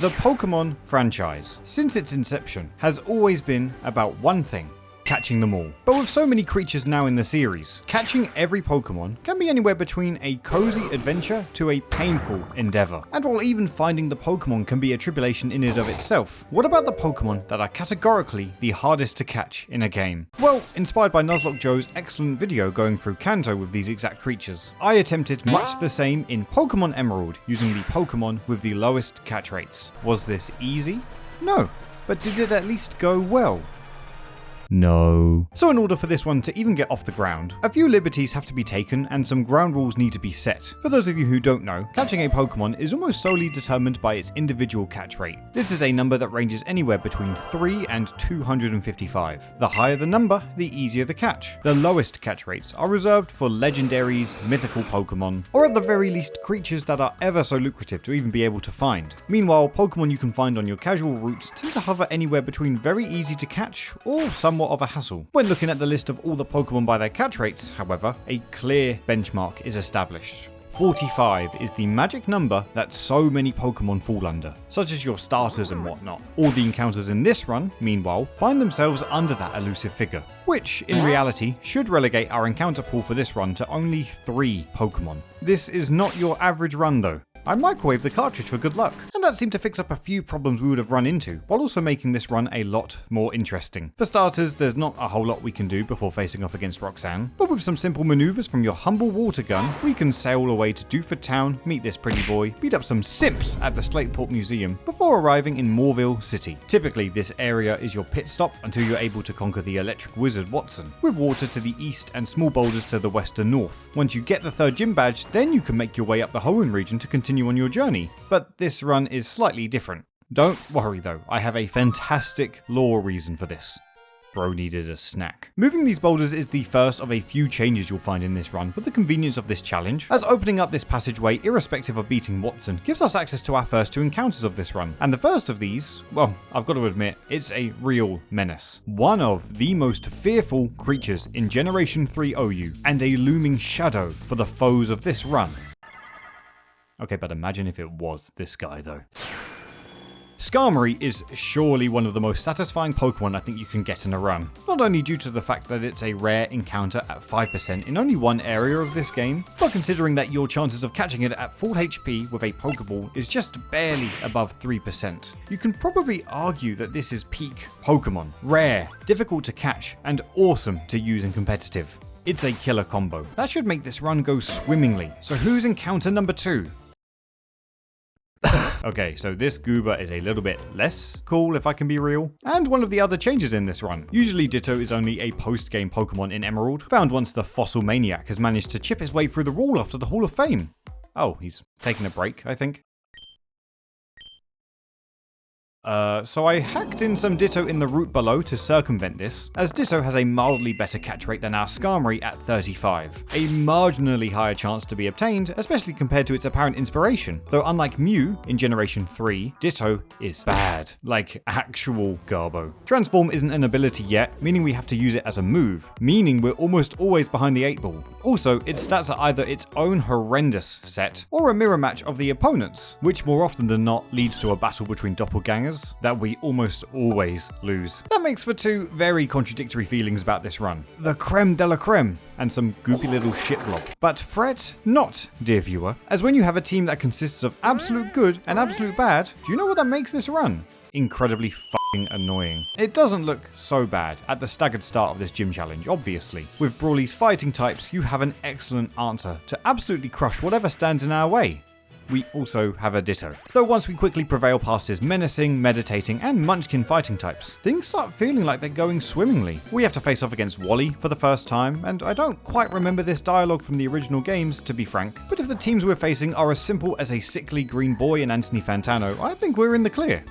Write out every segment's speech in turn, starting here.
The Pokémon franchise, since its inception, has always been about one thing: catching them all. But with so many creatures now in the series, catching every Pokemon can be anywhere between a cozy adventure to a painful endeavor. And while even finding the Pokemon can be a tribulation in and of itself, what about the Pokemon that are categorically the hardest to catch in a game? Well, inspired by Nuzlocke Joe's excellent video going through Kanto with these exact creatures, I attempted much the same in Pokemon Emerald using the Pokemon with the lowest catch rates. Was this easy? No. But did it at least go well? No. So in order for this one to even get off the ground, a few liberties have to be taken and some ground rules need to be set. For those of you who don't know, catching a Pokemon is almost solely determined by its individual catch rate. This is a number that ranges anywhere between 3 and 255. The higher the number, the easier the catch. The lowest catch rates are reserved for legendaries, mythical Pokemon, or at the very least creatures that are ever so lucrative to even be able to find. Meanwhile, Pokemon you can find on your casual routes tend to hover anywhere between very easy to catch or somewhat of a hassle. When looking at the list of all the Pokemon by their catch rates, however, a clear benchmark is established. 45 is the magic number that so many Pokemon fall under, such as your starters and whatnot. All the encounters in this run, meanwhile, find themselves under that elusive figure, which, in reality, should relegate our encounter pool for this run to only 3 Pokemon. This is not your average run though. I microwaved the cartridge for good luck, and that seemed to fix up a few problems we would have run into, while also making this run a lot more interesting. For starters, there's not a whole lot we can do before facing off against Roxanne, but with some simple maneuvers from your humble water gun, we can sail away to Dewford Town, meet this pretty boy, beat up some simps at the Slateport Museum, before arriving in Moorville City. Typically, this area is your pit stop until you're able to conquer the electric wizard Wattson, with water to the east and small boulders to the west and north. Once you get the 3rd gym badge, then you can make your way up the Hoenn region to continue on your journey, but this run is slightly different. Don't worry though, I have a fantastic lore reason for this. Bro needed a snack. Moving these boulders is the first of a few changes you'll find in this run for the convenience of this challenge, as opening up this passageway irrespective of beating Wattson gives us access to our first 2 encounters of this run. And the first of these, well, I've got to admit, it's a real menace. One of the most fearful creatures in Generation 3 OU, and a looming shadow for the foes of this run. Okay, but imagine if it was this guy though. Skarmory is surely one of the most satisfying Pokemon I think you can get in a run. Not only due to the fact that it's a rare encounter at 5% in only one area of this game, but considering that your chances of catching it at full HP with a Pokeball is just barely above 3%. You can probably argue that this is peak Pokemon. Rare, difficult to catch, and awesome to use in competitive. It's a killer combo. That should make this run go swimmingly. So who's encounter number 2? Okay, so this Goober is a little bit less cool if I can be real. And one of the other changes in this run. Usually Ditto is only a post-game Pokemon in Emerald, found once the Fossil Maniac has managed to chip his way through the wall after the Hall of Fame. Oh, he's taking a break, I think. So I hacked in some Ditto in the route below to circumvent this, as Ditto has a mildly better catch rate than our Skarmory at 35. A marginally higher chance to be obtained, especially compared to its apparent inspiration, though unlike Mew in Generation 3, Ditto is bad, like actual garbo. Transform isn't an ability yet, meaning we have to use it as a move, meaning we're almost always behind the 8 ball. Also, its stats are either its own horrendous set, or a mirror match of the opponent's, which more often than not leads to a battle between doppelgangers that we almost always lose. That makes for 2 very contradictory feelings about this run. The creme de la creme, and some goopy little shit blob. But fret not, dear viewer, as when you have a team that consists of absolute good and absolute bad, do you know what that makes this run? Incredibly fucking annoying. It doesn't look so bad at the staggered start of this gym challenge, obviously. With Brawly's fighting types, you have an excellent answer to absolutely crush whatever stands in our way. We also have a Ditto. Though once we quickly prevail past his menacing, meditating, and munchkin fighting types, things start feeling like they're going swimmingly. We have to face off against Wally for the first time, and I don't quite remember this dialogue from the original games, to be frank, but if the teams we're facing are as simple as a sickly green boy and Anthony Fantano, I think we're in the clear.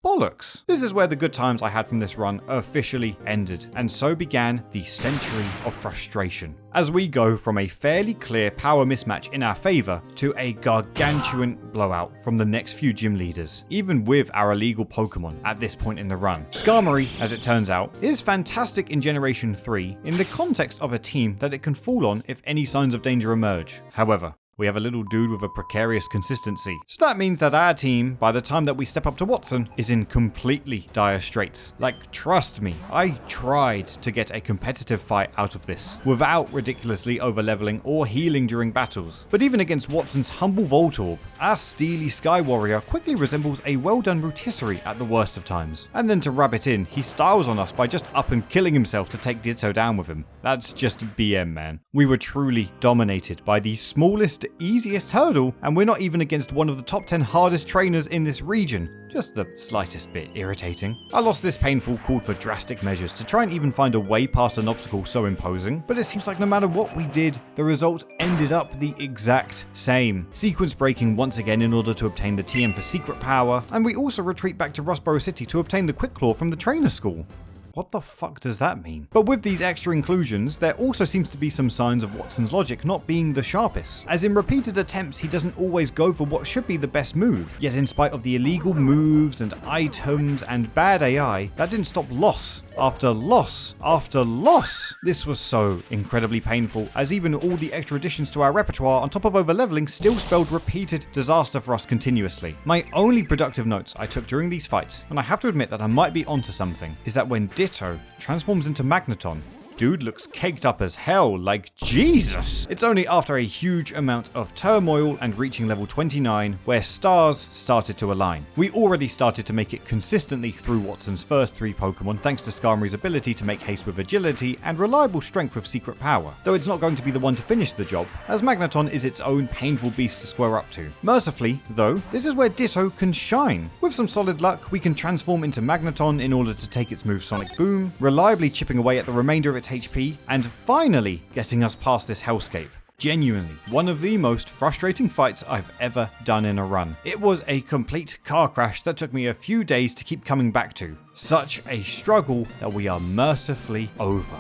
Bollocks. This is where the good times I had from this run officially ended, and so began the century of frustration, as we go from a fairly clear power mismatch in our favour to a gargantuan blowout from the next few gym leaders, even with our illegal Pokemon at this point in the run. Skarmory, as it turns out, is fantastic in Generation 3 in the context of a team that it can fall on if any signs of danger emerge. However, We have a little dude with a precarious consistency. So that means that our team, by the time that we step up to Wattson, is in completely dire straits. Like, trust me, I tried to get a competitive fight out of this, without ridiculously overleveling or healing during battles. But even against Wattson's humble Voltorb, our steely Sky Warrior quickly resembles a well-done rotisserie at the worst of times. And then to rub it in, he styles on us by just up and killing himself to take Ditto down with him. That's just BM, man. We were truly dominated by the smallest, easiest hurdle, and we're not even against one of the top 10 hardest trainers in this region. Just the slightest bit irritating. A loss this painful called for drastic measures to try and even find a way past an obstacle so imposing, but it seems like no matter what we did, the result ended up the exact same. Sequence breaking once again in order to obtain the TM for secret power, and we also retreat back to Rustboro City to obtain the Quick Claw from the trainer school. What the fuck does that mean? But with these extra inclusions, there also seems to be some signs of Wattson's logic not being the sharpest. As in repeated attempts, he doesn't always go for what should be the best move. Yet in spite of the illegal moves and items and bad AI, that didn't stop loss after loss after loss. This was so incredibly painful, as even all the extra additions to our repertoire on top of overleveling still spelled repeated disaster for us continuously. My only productive notes I took during these fights, and I have to admit that I might be onto something, is that when Ditto transforms into Magneton, dude looks caked up as hell, like Jesus. It's only after a huge amount of turmoil and reaching level 29 where stars started to align. We already started to make it consistently through Wattson's first 3 Pokemon thanks to Skarmory's ability to make haste with agility and reliable strength with secret power, though it's not going to be the one to finish the job, as Magneton is its own painful beast to square up to. Mercifully, though, this is where Ditto can shine. With some solid luck, we can transform into Magneton in order to take its move Sonic Boom, reliably chipping away at the remainder of its HP, and finally getting us past this hellscape. Genuinely, one of the most frustrating fights I've ever done in a run. It was a complete car crash that took me a few days to keep coming back to. Such a struggle that we are mercifully over.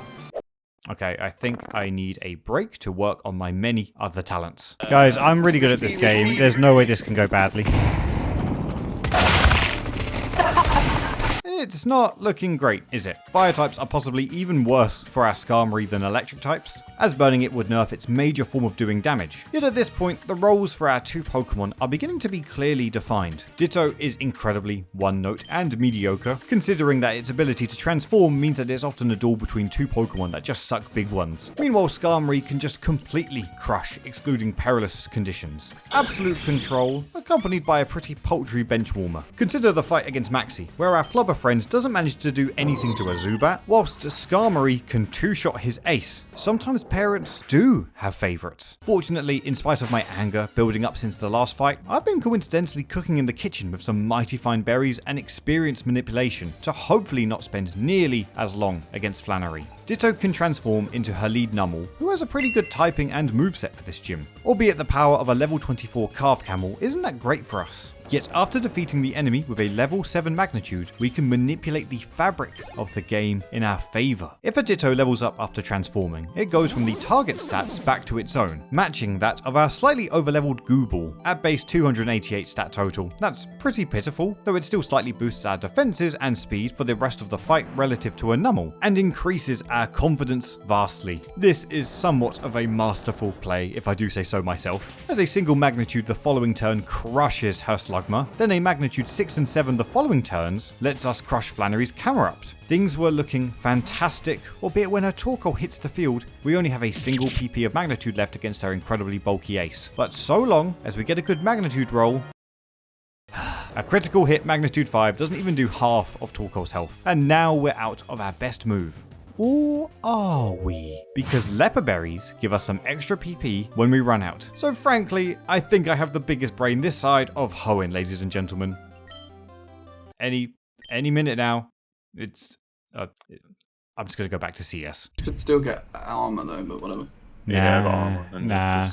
Okay, I think I need a break to work on my many other talents. Guys, I'm really good at this game. There's no way this can go badly. It's not looking great, is it? Fire types are possibly even worse for our Skarmory than electric types, as burning it would nerf its major form of doing damage. Yet at this point, the roles for our 2 Pokemon are beginning to be clearly defined. Ditto is incredibly one-note and mediocre, considering that its ability to transform means that there's often a duel between 2 Pokemon that just suck big ones. Meanwhile, Skarmory can just completely crush, excluding perilous conditions. Absolute control, accompanied by a pretty paltry benchwarmer. Consider the fight against Maxie, where our Flubber friend doesn't manage to do anything to a Zubat, whilst Skarmory can 2-shot his ace. Sometimes parents do have favourites. Fortunately, in spite of my anger building up since the last fight, I've been coincidentally cooking in the kitchen with some mighty fine berries and experienced manipulation to hopefully not spend nearly as long against Flannery. Ditto can transform into her lead Numel, who has a pretty good typing and moveset for this gym. Albeit the power of a level 24 Calf Camel isn't that great for us. Yet after defeating the enemy with a level 7 magnitude, we can manipulate the fabric of the game in our favour. If a Ditto levels up after transforming, it goes from the target stats back to its own, matching that of our slightly overleveled Gooball at base 288 stat total. That's pretty pitiful, though it still slightly boosts our defences and speed for the rest of the fight relative to a Numel, and increases our confidence vastly. This is somewhat of a masterful play, if I do say so myself. As a single magnitude the following turn crushes her Slugma, then a magnitude 6 and 7 the following turns lets us crush Flannery's Camerupt. Things were looking fantastic, albeit when her Torkoal hits the field, we only have a single PP of magnitude left against her incredibly bulky ace. But so long as we get a good magnitude roll, a critical hit magnitude 5 doesn't even do half of Torkoal's health, and now we're out of our best move. Or are we? Because leper berries give us some extra PP when we run out. So frankly, I think I have the biggest brain this side of Hoenn, ladies and gentlemen. Any minute now. It's I'm just gonna go back to CS. Could still get armor though, but whatever. Nah.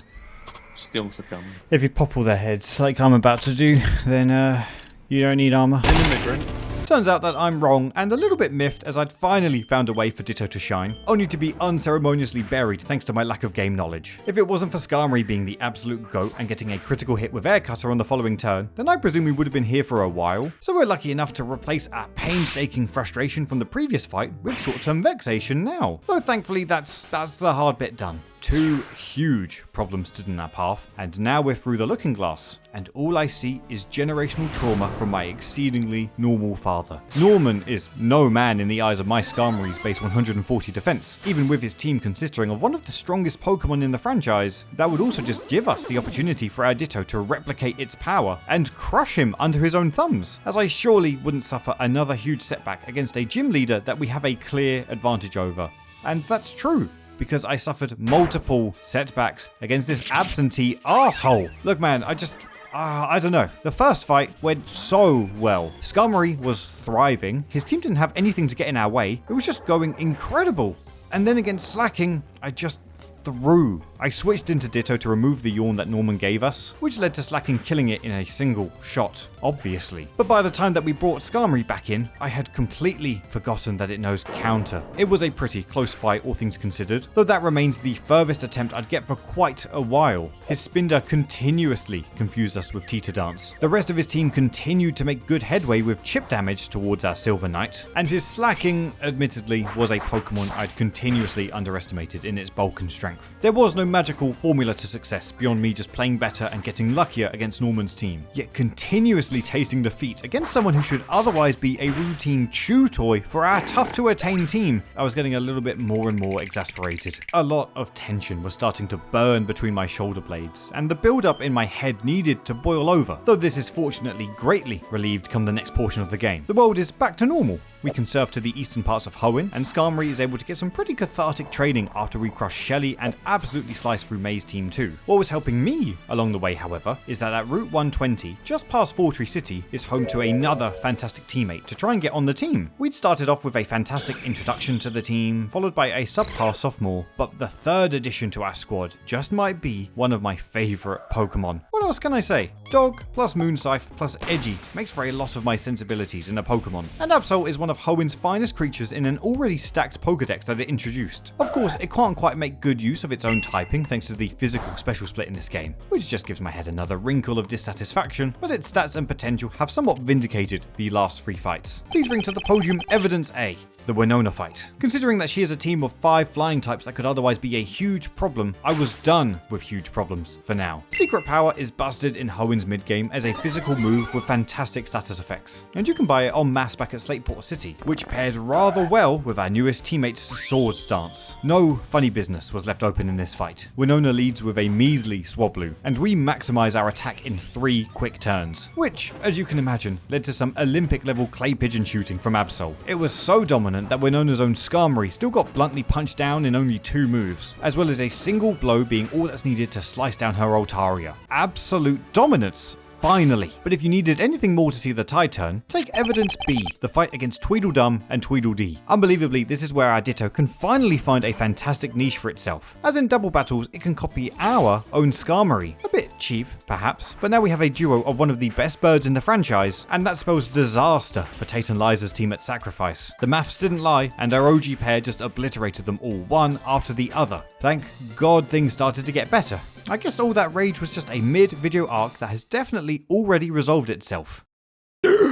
Still succumb. If you pop all their heads like I'm about to do, then you don't need armor. In the mid-range. Turns out that I'm wrong and a little bit miffed, as I'd finally found a way for Ditto to shine, only to be unceremoniously buried thanks to my lack of game knowledge. If it wasn't for Skarmory being the absolute GOAT and getting a critical hit with Air Cutter on the following turn, then I presume we would have been here for a while. So we're lucky enough to replace our painstaking frustration from the previous fight with short-term vexation now. Though thankfully that's the hard bit done. 2 huge problems stood in our path, and now we're through the looking glass, and all I see is generational trauma from my exceedingly normal father. Norman is no man in the eyes of my Skarmory's base 140 defense, even with his team consisting of one of the strongest Pokemon in the franchise. That would also just give us the opportunity for our Ditto to replicate its power and crush him under his own thumbs, as I surely wouldn't suffer another huge setback against a gym leader that we have a clear advantage over. And that's true, because I suffered multiple setbacks against this absentee asshole. Look man, I don't know. The first fight went so well. Skarmory was thriving. His team didn't have anything to get in our way. It was just going incredible. And then against Slacking, I just threw. I switched into Ditto to remove the yawn that Norman gave us, which led to Slacking killing it in a single shot, obviously. But by the time that we brought Skarmory back in, I had completely forgotten that it knows counter. It was a pretty close fight, all things considered, though that remains the furthest attempt I'd get for quite a while. His Spinder continuously confused us with Teeter Dance. The rest of his team continued to make good headway with chip damage towards our Silver Knight, and his Slacking, admittedly, was a Pokemon I'd continuously underestimated in its bulk and strength. There was no magical formula to success beyond me just playing better and getting luckier against Norman's team, yet continuously tasting defeat against someone who should otherwise be a routine chew toy for our tough to attain team. I was getting a little bit more and more exasperated. A lot of tension was starting to burn between my shoulder blades, and the build up in my head needed to boil over, though this is fortunately greatly relieved come the next portion of the game. The world is back to normal. We can surf to the eastern parts of Hoenn, and Skarmory is able to get some pretty cathartic training after we crush Shelly and absolutely slice through May's team too. What was helping me along the way, however, is that at Route 120, just past Fortree City, is home to another fantastic teammate to try and get on the team. We'd started off with a fantastic introduction to the team, followed by a subpar sophomore, but the third addition to our squad just might be one of my favourite Pokemon. What else can I say? Dog plus Moonscythe plus Edgy makes for a lot of my sensibilities in a Pokemon, and Absol is one of Hoenn's finest creatures in an already stacked Pokedex that it introduced. Of course, it can't quite make good use of its own typing thanks to the physical special split in this game, which just gives my head another wrinkle of dissatisfaction, but its stats and potential have somewhat vindicated the last 3 fights. Please bring to the podium evidence A. The Winona fight. Considering that she is a team of 5 flying types that could otherwise be a huge problem, I was done with huge problems for now. Secret Power is busted in Hoenn's mid-game as a physical move with fantastic status effects, and you can buy it en masse back at Slateport City, which paired rather well with our newest teammate's Swords Dance. No funny business was left open in this fight. Winona leads with a measly Swablu, and we maximize our attack in 3 quick turns, which, as you can imagine, led to some Olympic-level clay pigeon shooting from Absol. It was so dominant that Winona's own Skarmory still got bluntly punched down in only 2 moves, as well as a single blow being all that's needed to slice down her Altaria. Absolute dominance. Finally. But if you needed anything more to see the tide turn, take evidence B, the fight against Tweedledum and Tweedledee. Unbelievably, this is where our Ditto can finally find a fantastic niche for itself. As in double battles, it can copy our own Skarmory. A bit cheap, perhaps, but now we have a duo of one of the best birds in the franchise, and that spells disaster for Tate and Liza's team at Sacrifice. The maths didn't lie, and our OG pair just obliterated them all, one after the other. Thank God things started to get better. I guess all that rage was just a mid-video arc that has definitely already resolved itself.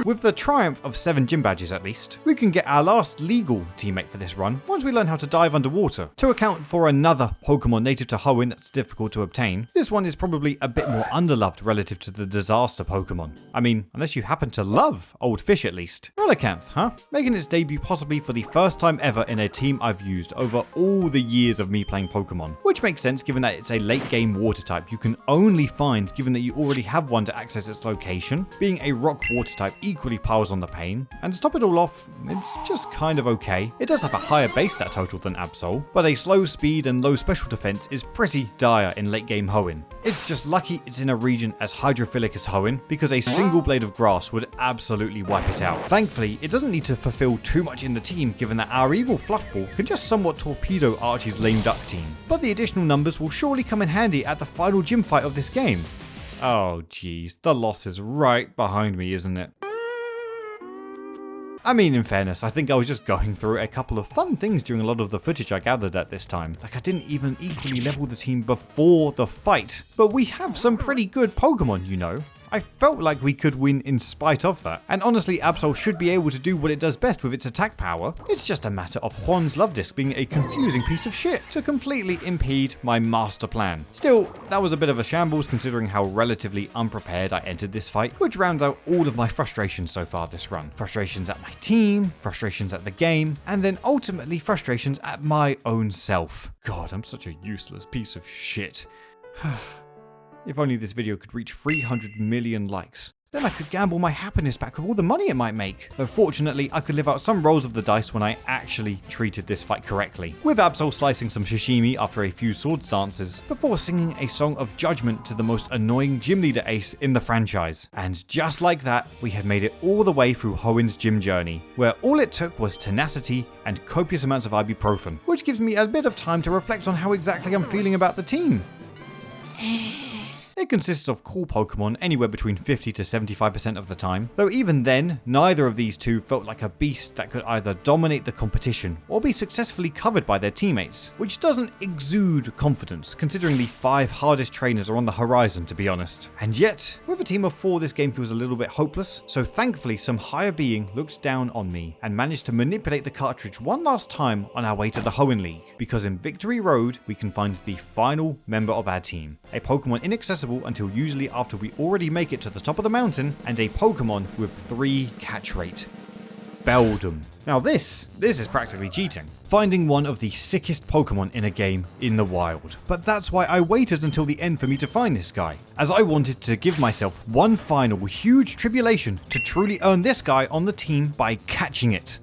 With the triumph of 7 gym badges at least, we can get our last legal teammate for this run once we learn how to dive underwater. To account for another Pokemon native to Hoenn that's difficult to obtain, this one is probably a bit more underloved relative to the disaster Pokemon. I mean, unless you happen to love old fish at least. Relicanth, huh? Making its debut possibly for the first time ever in a team I've used over all the years of me playing Pokemon. Which makes sense given that it's a late game water type you can only find given that you already have one to access its location. Being a rock water type equally piles on the pain, and to top it all off, it's just kind of okay. It does have a higher base stat total than Absol, but a slow speed and low special defense is pretty dire in late game Hoenn. It's just lucky it's in a region as hydrophilic as Hoenn, because a single blade of grass would absolutely wipe it out. Thankfully, it doesn't need to fulfill too much in the team given that our evil Fluffball can just somewhat torpedo Archie's lame duck team. But the additional numbers will surely come in handy at the final gym fight of this game. Oh geez, the loss is right behind me, isn't it? I mean, in fairness, I think I was just going through a couple of fun things during a lot of the footage I gathered at this time. Like, I didn't even equally level the team before the fight. But we have some pretty good Pokemon, you know. I felt like we could win in spite of that. And honestly, Absol should be able to do what it does best with its attack power. It's just a matter of Juan's love disc being a confusing piece of shit to completely impede my master plan. Still, that was a bit of a shambles considering how relatively unprepared I entered this fight, which rounds out all of my frustrations so far this run. Frustrations at my team, frustrations at the game, and then ultimately frustrations at my own self. God, I'm such a useless piece of shit. If only this video could reach 300 million likes. Then I could gamble my happiness back with all the money it might make. Though fortunately, I could live out some rolls of the dice when I actually treated this fight correctly. With Absol slicing some sashimi after a few sword stances, before singing a song of judgment to the most annoying gym leader ace in the franchise. And just like that, we had made it all the way through Hoen's gym journey, where all it took was tenacity and copious amounts of ibuprofen, which gives me a bit of time to reflect on how exactly I'm feeling about the team. It consists of cool Pokemon anywhere between 50 to 75% of the time, though even then, neither of these two felt like a beast that could either dominate the competition or be successfully covered by their teammates, which doesn't exude confidence considering the 5 hardest trainers are on the horizon, to be honest. And yet, with a team of 4 this game feels a little bit hopeless, so thankfully some higher being looked down on me and managed to manipulate the cartridge one last time on our way to the Hoenn League, because in Victory Road we can find the final member of our team, a Pokemon inaccessible until usually after we already make it to the top of the mountain, and a Pokemon with 3 catch rate. Beldum. Now this is practically cheating. Finding one of the sickest Pokemon in a game in the wild. But that's why I waited until the end for me to find this guy, as I wanted to give myself one final huge tribulation to truly earn this guy on the team by catching it.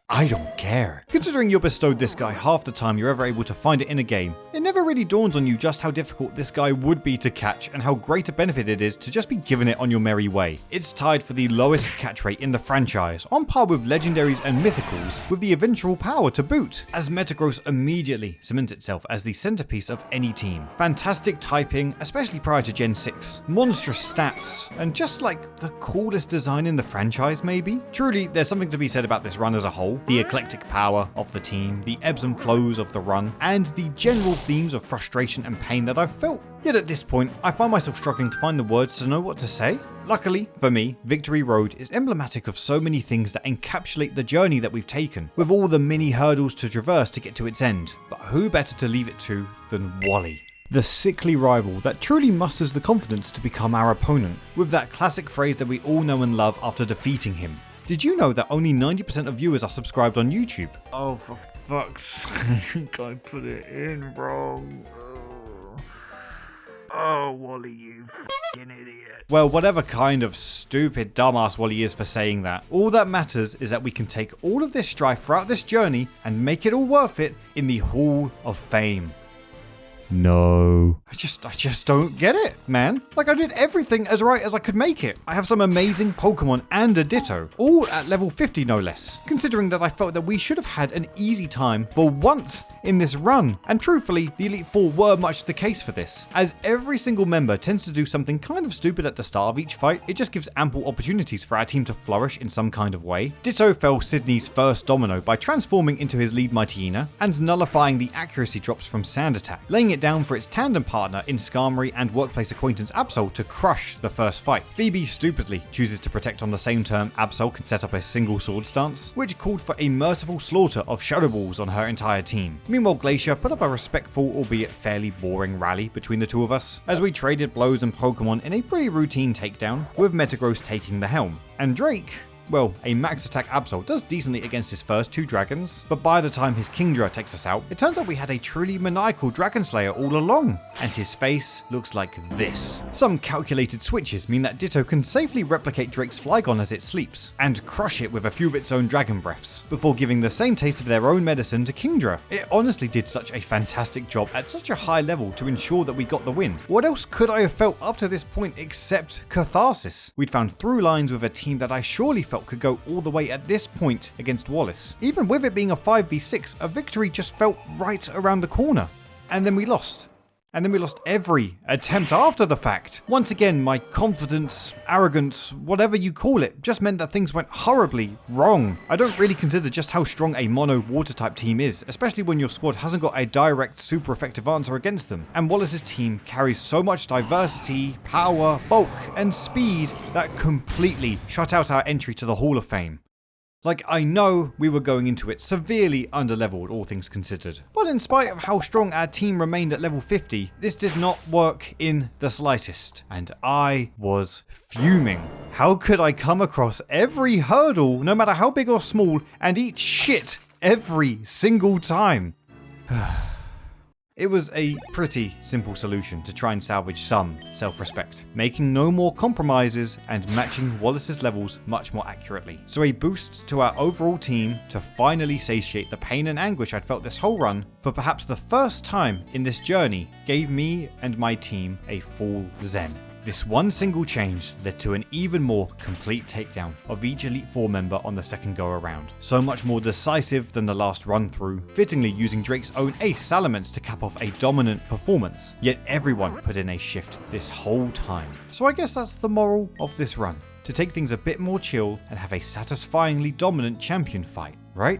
I don't care. Considering you're bestowed this guy half the time you're ever able to find it in a game, it never really dawns on you just how difficult this guy would be to catch and how great a benefit it is to just be given it on your merry way. It's tied for the lowest catch rate in the franchise, on par with legendaries and mythicals, with the eventual power to boot, as Metagross immediately cements itself as the centerpiece of any team. Fantastic typing, especially prior to Gen 6, monstrous stats, and just like the coolest design in the franchise maybe? Truly, there's something to be said about this run as a whole. The eclectic power of the team, the ebbs and flows of the run, and the general themes of frustration and pain that I've felt. Yet at this point, I find myself struggling to find the words to know what to say. Luckily, for me, Victory Road is emblematic of so many things that encapsulate the journey that we've taken, with all the mini hurdles to traverse to get to its end. But who better to leave it to than Wally? The sickly rival that truly musters the confidence to become our opponent, with that classic phrase that we all know and love after defeating him. Did you know that only 90% of viewers are subscribed on YouTube? Oh, for fuck's sake, I put it in wrong. Oh, Wally, you fucking idiot. Well, whatever kind of stupid dumbass Wally is for saying that, all that matters is that we can take all of this strife throughout this journey and make it all worth it in the Hall of Fame. No. I just don't get it, man. Like, I did everything as right as I could make it. I have some amazing Pokemon and a Ditto, all at level 50 no less, considering that I felt that we should have had an easy time for once in this run. And truthfully, the Elite Four were much the case for this, as every single member tends to do something kind of stupid at the start of each fight. It just gives ample opportunities for our team to flourish in some kind of way. Ditto fell Sydney's first domino by transforming into his lead Mightyena and nullifying the accuracy drops from Sand Attack, laying it down for its tandem partner in Skarmory and workplace acquaintance Absol to crush the first fight. Phoebe stupidly chooses to protect on the same turn Absol can set up a single sword stance, which called for a merciful slaughter of Shadow Balls on her entire team. Meanwhile, Glacier put up a respectful, albeit fairly boring rally between the two of us, as we traded blows and Pokemon in a pretty routine takedown, with Metagross taking the helm. And Drake, well, a max attack Absol does decently against his first 2 dragons, but by the time his Kingdra takes us out, it turns out we had a truly maniacal Dragon Slayer all along, and his face looks like this. Some calculated switches mean that Ditto can safely replicate Drake's Flygon as it sleeps, and crush it with a few of its own Dragon Breaths, before giving the same taste of their own medicine to Kingdra. It honestly did such a fantastic job at such a high level to ensure that we got the win. What else could I have felt up to this point except catharsis? We'd found through lines with a team that I surely felt could go all the way at this point against Wallace. Even with it being a 5v6, a victory just felt right around the corner. And then we lost. And then we lost every attempt after the fact. Once again, my confidence, arrogance, whatever you call it, just meant that things went horribly wrong. I don't really consider just how strong a mono water type team is, especially when your squad hasn't got a direct super effective answer against them. And Wallace's team carries so much diversity, power, bulk, and speed that completely shut out our entry to the Hall of Fame. Like, I know we were going into it severely underleveled, all things considered. But in spite of how strong our team remained at level 50, this did not work in the slightest. And I was fuming. How could I come across every hurdle, no matter how big or small, and eat shit every single time? It was a pretty simple solution to try and salvage some self-respect, making no more compromises and matching Wallace's levels much more accurately. So a boost to our overall team to finally satiate the pain and anguish I'd felt this whole run for perhaps the first time in this journey gave me and my team a full zen. This one single change led to an even more complete takedown of each Elite Four member on the second go around. So much more decisive than the last run through, fittingly using Drake's own ace Salamence to cap off a dominant performance. Yet everyone put in a shift this whole time. So I guess that's the moral of this run. To take things a bit more chill and have a satisfyingly dominant champion fight, right?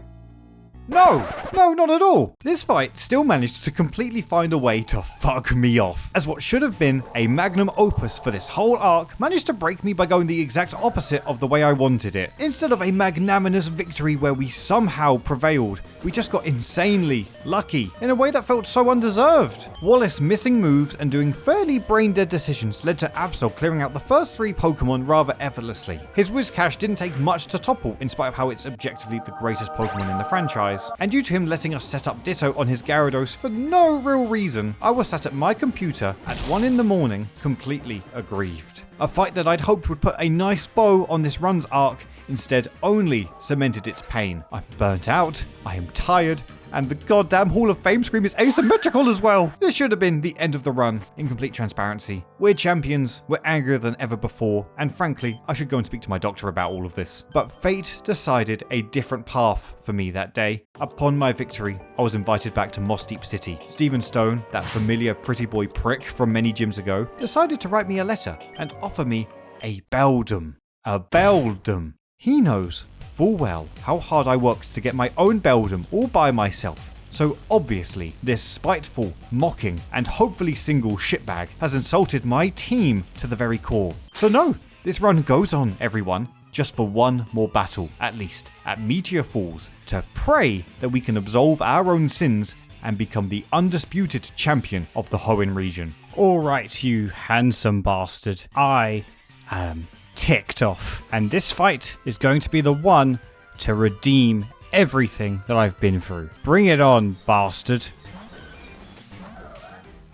No, not at all. This fight still managed to completely find a way to fuck me off, as what should have been a magnum opus for this whole arc managed to break me by going the exact opposite of the way I wanted it. Instead of a magnanimous victory where we somehow prevailed, we just got insanely lucky in a way that felt so undeserved. Wallace missing moves and doing fairly brain-dead decisions led to Absol clearing out the first 3 Pokemon rather effortlessly. His Whiscash didn't take much to topple in spite of how it's objectively the greatest Pokemon in the franchise. And due to him letting us set up Ditto on his Gyarados for no real reason, I was sat at my computer at 1 in the morning, completely aggrieved. A fight that I'd hoped would put a nice bow on this run's arc instead only cemented its pain. I'm burnt out, I am tired, and the goddamn Hall of Fame scream is asymmetrical as well. This should have been the end of the run, in complete transparency. We're champions, we're angrier than ever before, and frankly, I should go and speak to my doctor about all of this. But fate decided a different path for me that day. Upon my victory, I was invited back to Moss Deep City. Stephen Stone, that familiar pretty boy prick from many gyms ago, decided to write me a letter and offer me a beldam. A beldam. He knows full well how hard I worked to get my own beldam all by myself. So obviously, this spiteful, mocking, and hopefully single shitbag has insulted my team to the very core. So no, this run goes on, everyone, just for one more battle, at least, at Meteor Falls, to pray that we can absolve our own sins and become the undisputed champion of the Hoenn region. Alright, you handsome bastard. I am ticked off, and this fight is going to be the one to redeem everything that I've been through. Bring it on, bastard.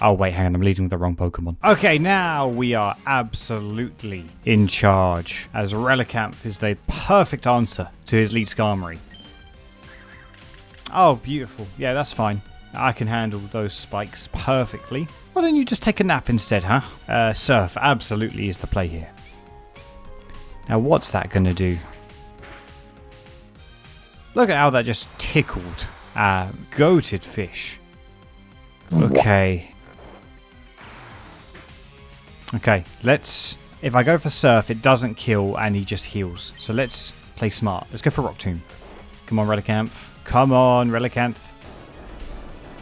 Oh wait, hang on, I'm leading with the wrong Pokemon. Okay, now we are absolutely in charge, as Relicanth is the perfect answer to his lead Skarmory. Oh, beautiful. Yeah, that's fine. I can handle those spikes perfectly. Why don't you just take a nap instead, huh? Surf absolutely is the play here. Now, what's that going to do? Look at how that just tickled a goated fish. Okay. Okay, let's... If I go for Surf, it doesn't kill and he just heals. So let's play smart. Let's go for Rock Tomb. Come on, Relicanth. Come on, Relicanth.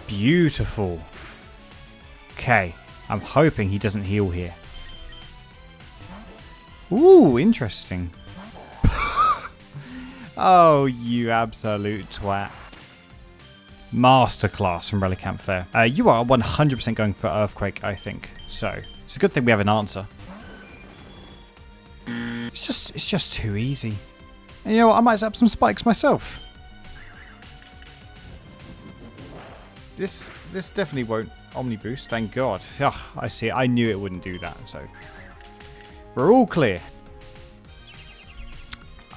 Beautiful. Okay, I'm hoping he doesn't heal here. Ooh, interesting. Oh, you absolute twat. Masterclass from Relicanth there. You are 100% going for Earthquake, I think. So, it's a good thing we have an answer. It's just too easy. And you know what, I might zap some spikes myself. This definitely won't Omni Boost, thank God. Ugh, I see, I knew it wouldn't do that, so... We're all clear.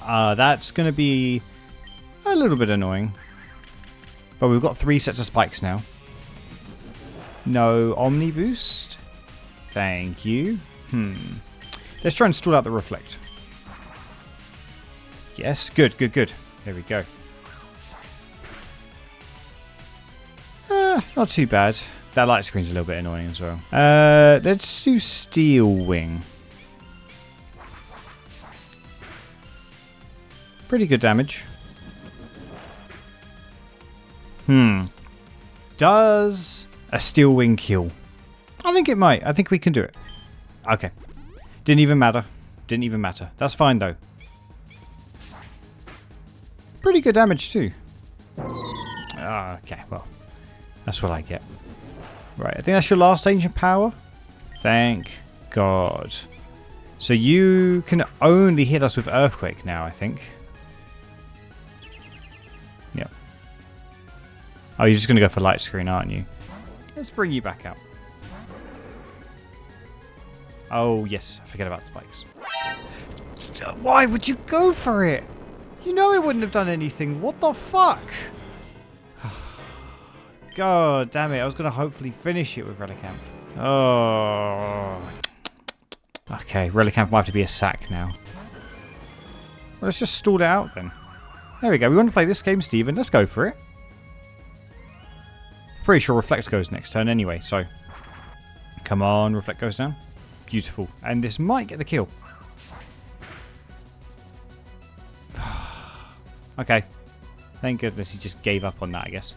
That's going to be a little bit annoying. But we've got 3 sets of spikes now. No Omni Boost. Thank you. Let's try and stall out the Reflect. Yes, good. There we go. Not too bad. That light screen's a little bit annoying as well. Let's do Steel Wing. Pretty good damage. Does a Steel Wing kill? I think it might. I think we can do it. Okay. Didn't even matter. Didn't even matter. That's fine though. Pretty good damage too. Okay, well. That's what I get. Right, I think that's your last ancient power. Thank God. So you can only hit us with Earthquake now, I think. Yep. Oh, you're just going to go for light screen, aren't you? Let's bring you back out. Oh, yes. I forget about spikes. Why would you go for it? You know it wouldn't have done anything. What the fuck? God damn it. I was going to hopefully finish it with Relicamp. Oh. Okay, Relicamp might have to be a sack now. Well, let's just stall it out then. There we go. We want to play this game, Steven. Let's go for it. Pretty sure Reflect goes next turn anyway, so... Come on, Reflect goes down. Beautiful. And this might get the kill. Okay. Thank goodness he just gave up on that, I guess.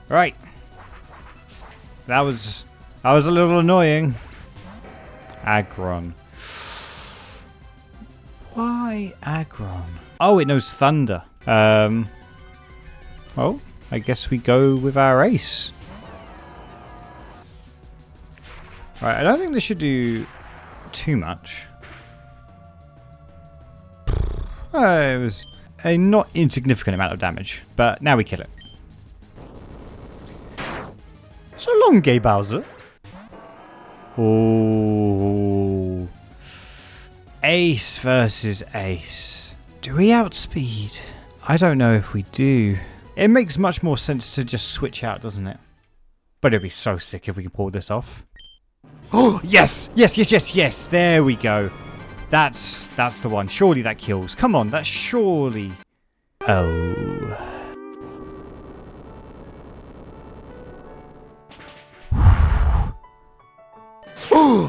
Right. That was a little annoying. Aggron. Why Aggron? Oh, it knows Thunder. Well, I guess we go with our ace. Right, I don't think this should do too much. It was a not insignificant amount of damage, but now we kill it. So long, Gay Bowser. Oh. Ace versus Ace. Do we outspeed? I don't know if we do. It makes much more sense to just switch out, doesn't it? But it'd be so sick if we could pull this off. Oh, yes! Yes, yes, yes, yes! There we go. That's the one. Surely that kills. Come on, that's surely... Oh...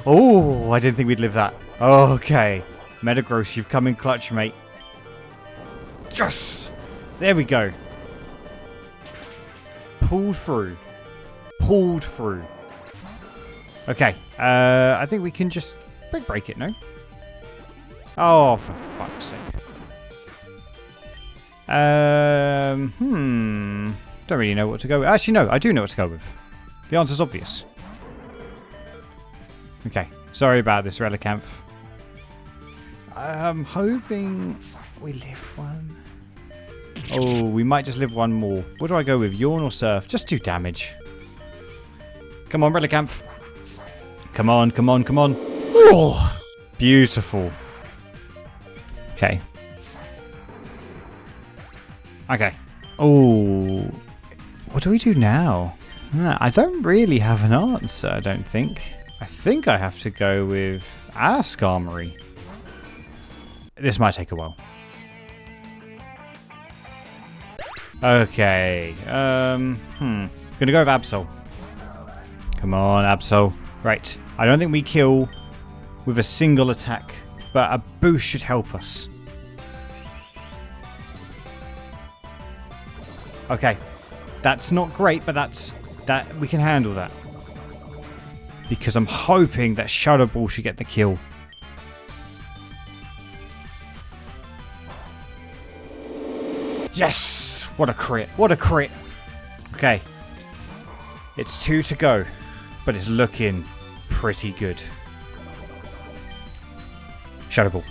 Oh, I didn't think we'd live that. Okay. Metagross, you've come in clutch, mate. Yes! There we go. Pulled through. Pulled through. Okay. I think we can just break it, no? Oh, for fuck's sake. Don't really know what to go with. Actually, no, I do know what to go with. The answer's obvious. Okay, sorry about this, Relicanth. I'm hoping we live one. Oh, we might just live one more. What do I go with? Yawn or Surf? Just do damage. Come on, Relicanth. Come on, come on, come on. Oh, beautiful. Okay. Okay. Oh, what do we do now? I don't really have an answer, I don't think. I think I have to go with Ask Armory. This might take a while. Okay. Gonna go with Absol. Come on, Absol. Right. I don't think we kill with a single attack, but a boost should help us. Okay. That's not great, but that we can handle that. Because I'm hoping that Shadow Ball should get the kill. Yes! What a crit. What a crit. Okay. It's 2 to go. But it's looking pretty good. Shadow Ball.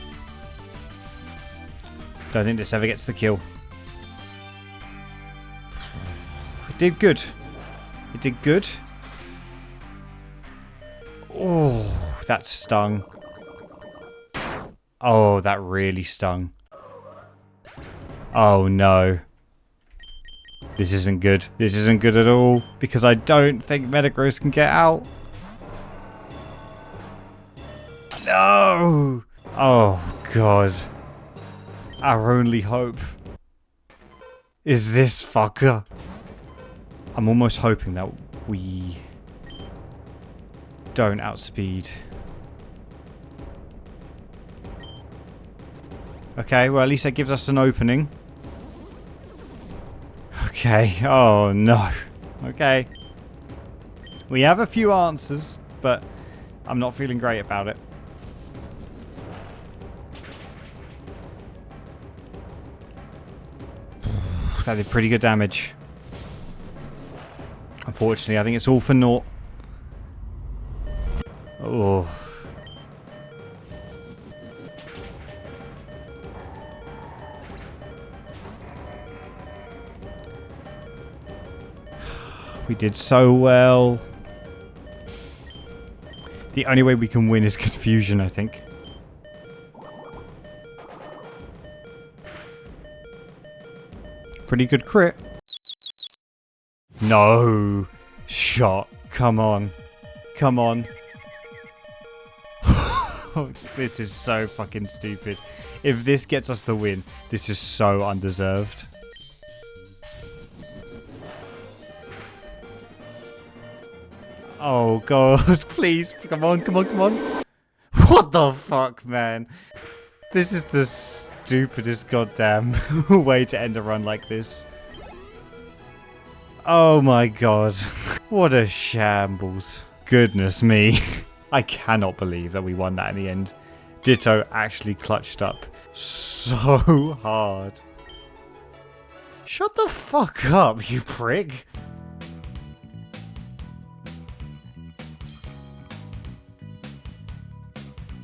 Don't think this ever gets the kill. It did good. It did good. Oh, that stung. Oh, that really stung. Oh no. This isn't good. This isn't good at all. Because I don't think Metagross can get out. No! Oh god. Our only hope is this fucker. I'm almost hoping that we don't outspeed. Okay, well at least that gives us an opening. Okay, oh no. Okay. We have a few answers, but I'm not feeling great about it. That did pretty good damage. Unfortunately, I think it's all for naught. Oh. We did so well. The only way we can win is confusion, I think. Pretty good crit. No. Shot. Come on. Come on. This is so fucking stupid. If this gets us the win, this is so undeserved. Oh god, please. Come on, come on, come on. What the fuck, man? This is the stupidest goddamn way to end a run like this. Oh my god. What a shambles. Goodness me. I cannot believe that we won that in the end. Ditto actually clutched up so hard. Shut the fuck up, you prick.